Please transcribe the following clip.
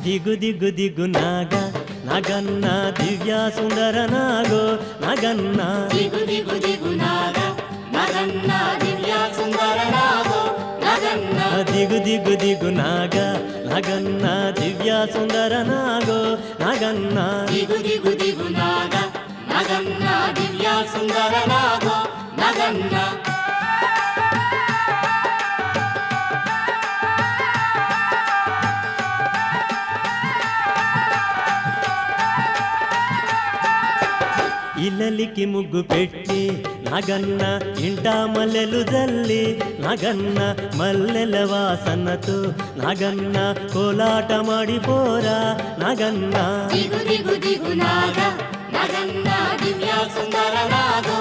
ದಿಗು ದಿಗು ದಿಗು ನಾಗ ನಗನ್ನ ದಿವ್ಯ ಸುಂದರ ನಾಗೋ ನಗನ್ನ ದಿಗು ದಿಗು ದಿಗು ನಾಗ ನಗನ್ನ ದಿವ್ಯ ಸುಂದರ ನಾಗೋ ನಗನ್ನ ದಿಗು ದಿಗು ದಿಗು ನಾಗ ನಗನ್ನ ದಿವ್ಯ ಸುಂದರ ನಾಗೋ ನಗನ್ನ ದಿಗು ದಿಗು ದಿಗು ನಾಗ ನಗನ್ನ ದಿವ್ಯ ಸುಂದರ ನಾಗೋ ನಗನ್ನ ఇల్లలికి ముగ్గు పెట్టి నగన్న ఇంట మల్లెలు జల్లి నగన్న మల్లెల వాసనతో నగన్న కోలాట మాడిపోరా నగన్న ದಿಗು ದಿಗು ದಿಗು ನಾಗ ನಗನ್ನ ದಿವ್ಯ ಸುಂದರ ನಾಗೋ